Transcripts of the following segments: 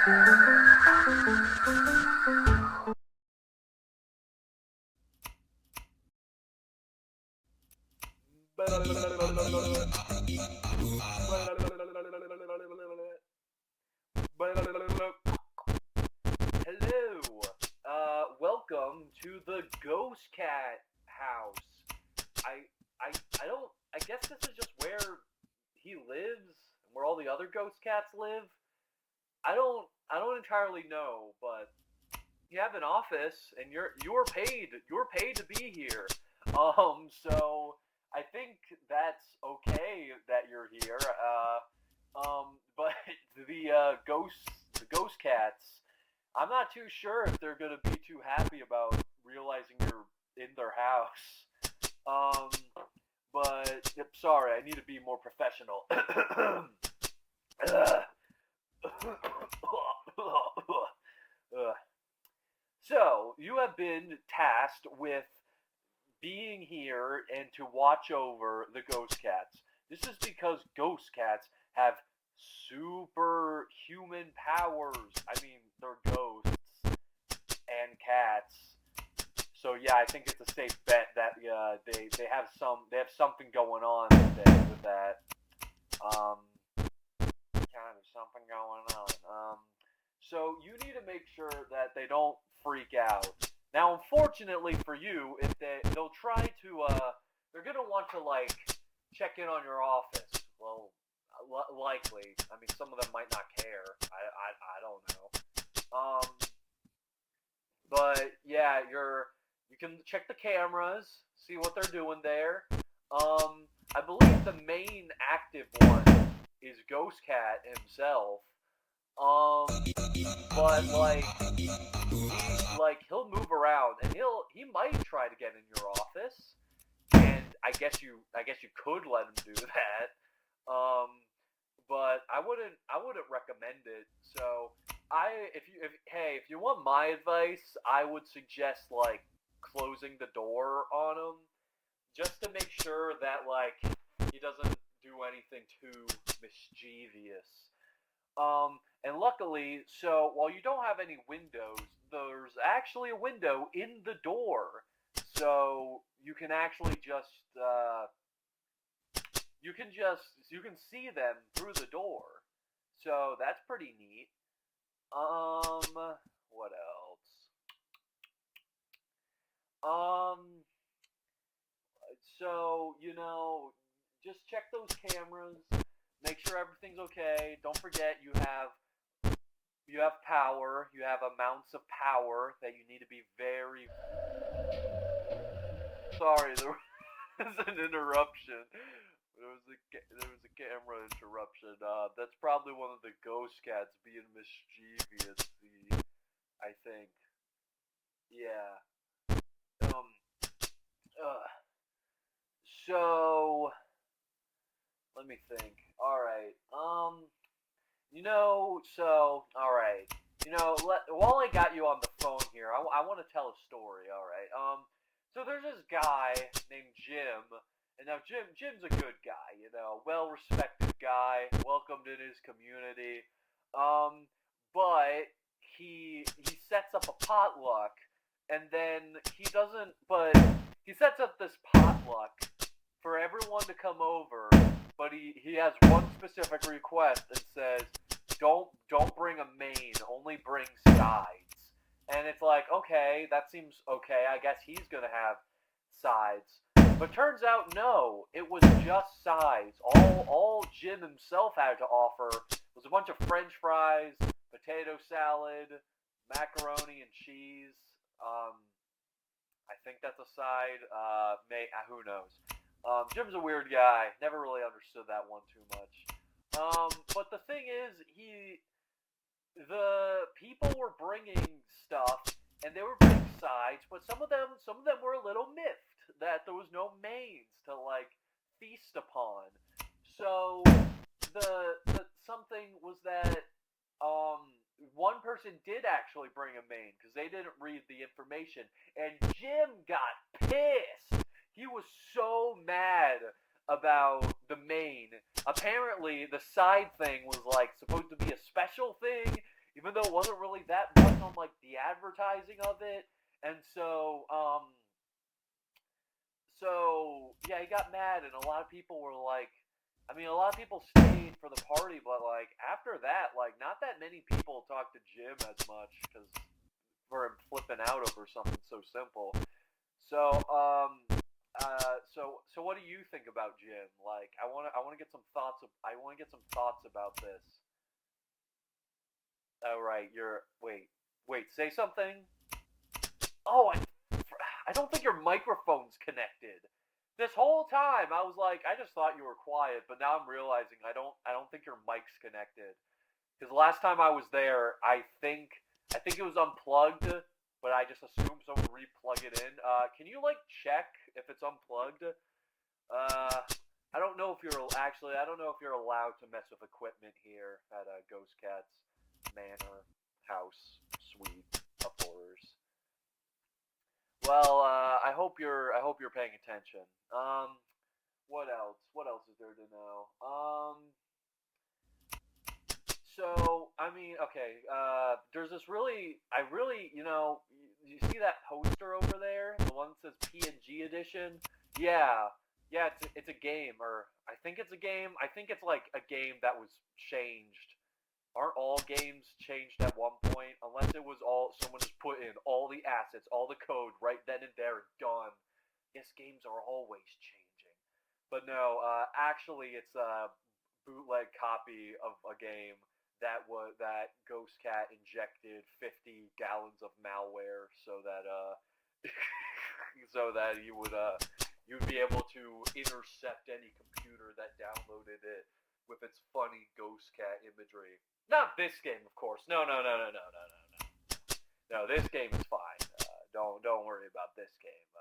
Hello. Welcome to the Ghost Cat house. I I don't I guess this is just where he lives, where all the other ghost cats live. I don't entirely know, but you have an office and you're paid to be here. So I think that's okay that you're here. But the ghost cats, I'm not too sure if they're gonna be too happy about realizing you're in their house. Um, but yep, sorry, I need to be more professional. So, you have been tasked with being here and to watch over the ghost cats. This is because ghost cats have superhuman powers. I mean, they're ghosts and cats. So yeah, I think it's a safe bet that they have something going on with that. Um, kind of something going on. So you need to make sure that they don't freak out. Now, unfortunately for you, if they'll try to they're gonna want to like check in on your office. Well, likely. I mean, some of them might not care. I don't know. Um, but yeah, you can check the cameras, see what they're doing there. I believe the main active one is Ghost Cat himself. Um, but he'll move around and he might try to get in your office, and I guess you could let him do that. Um, but I wouldn't recommend it. So if you want my advice, I would suggest like closing the door on him just to make sure that like he doesn't do anything too mischievous. And luckily, so while you don't have any windows, there's actually a window in the door, so you can see them through the door. So that's pretty neat. What else? Um, so just check those cameras, make sure everything's okay. Don't forget you have power. You have amounts of power that you need to be very. Sorry, there was an interruption. There was a camera interruption. That's probably one of the ghost cats being mischievous. I think. Yeah. Um. Uh, so let me think. All right. All right. While I got you on the phone here, I want to tell a story. All right. So there's this guy named Jim, and now Jim's a good guy. Well respected guy, welcomed in his community. Um, but he sets up a potluck, and then he doesn't. But he sets up this potluck for everyone to come over, but he has one specific request and says, don't bring a main, only bring sides. And it's like, okay, that seems okay. I guess he's gonna have sides. But turns out no, it was just sides. All Jim himself had to offer was a bunch of French fries, potato salad, macaroni and cheese. Um, I think that's a side. Who knows? Jim's a weird guy. Never really understood that one too much. But the thing is, the people were bringing stuff, and they were bringing sides, but some of them were a little miffed that there was no mains to like feast upon. So the something was that one person did actually bring a main because they didn't read the information, and Jim got pissed. He was so mad about the main. Apparently, the side thing was like supposed to be a special thing, even though it wasn't really that much on like the advertising of it. And so yeah, he got mad, and a lot of people were like, I mean, a lot of people stayed for the party, but like after that, like not that many people talked to Jim as much because for him flipping out over something so simple. So so what do you think about Jim? Like, I wanna get some thoughts. I want to get some thoughts about this. Oh right, wait, say something. Oh, I don't think your microphone's connected. This whole time I was like, I just thought you were quiet, but now I'm realizing I don't think your mic's connected. Because last time I was there, I think it was unplugged, but I just assumed someone re-plug it in. Can you like check if it's unplugged? I don't know if I don't know if you're allowed to mess with equipment here at Ghost Cat's Manor House Suite of Horrors. Well, I hope you're paying attention. What else? What else is there to know? So I mean, okay. There's this you see that poster over there, the one that says PNG edition. Yeah, yeah. It's a game, or I think it's a game. I think it's like a game that was changed. Aren't all games changed at one point? Unless it was all someone just put in all the assets, all the code right then and there, and done. Yes, games are always changing. But no, actually, it's a bootleg copy of a game that Ghost Cat injected 50 gallons of malware so that so that you'd be able to intercept any computer that downloaded it with its funny Ghost Cat imagery. Not this game, of course. No, no, no, no, no, no, no, no. No, this game is fine. Don't worry about this game.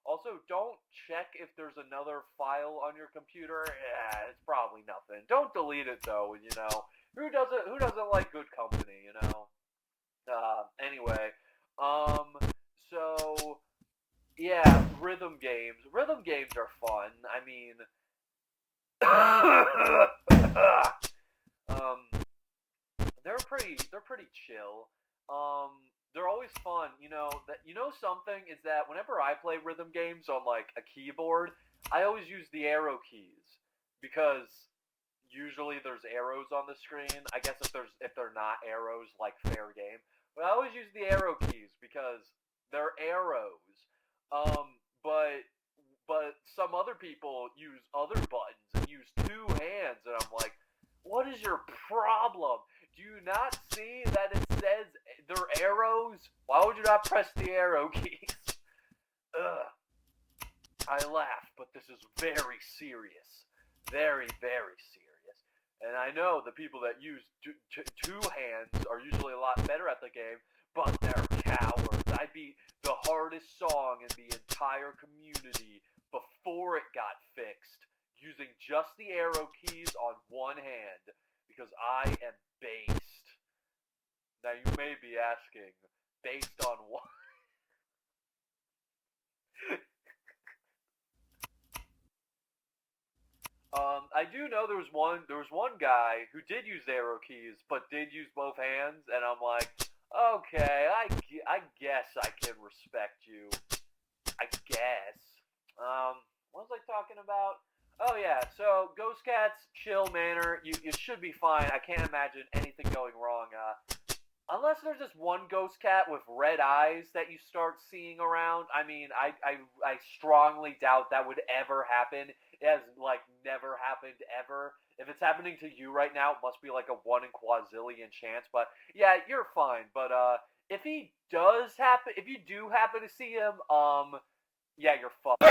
Also, don't check if there's another file on your computer. Yeah, it's probably nothing. Don't delete it though. Who doesn't like good company? Anyway, um, so yeah, rhythm games. Rhythm games are fun. I mean, um, they're pretty chill. They're always fun. Something is that whenever I play rhythm games on like a keyboard, I always use the arrow keys because usually there's arrows on the screen. I guess if they're not arrows, like fair game. But I always use the arrow keys because they're arrows. But some other people use other buttons and use two hands, and I'm like, what is your problem? Do you not see that it says they're arrows? Why would you not press the arrow keys? Ugh. I laugh, but this is very serious. Very, very serious. And I know the people that use two hands are usually a lot better at the game, but they're cowards. I beat the hardest song in the entire community before it got fixed, using just the arrow keys on one hand, because I am based. Now you may be asking, based on what? I do know there was one guy who did use the arrow keys, but did use both hands, and I'm like, okay, I guess I can respect you. I guess. What was I talking about? Oh yeah, so Ghost Cat's chill manner, you should be fine. I can't imagine anything going wrong. Unless there's this one ghost cat with red eyes that you start seeing around. I mean, I strongly doubt that would ever happen. It has, like, never happened ever. If it's happening to you right now, it must be like a 1 in quadrillion chance. But, yeah, you're fine. But, if he does happen, if you do happen to see him, yeah, you're fucked.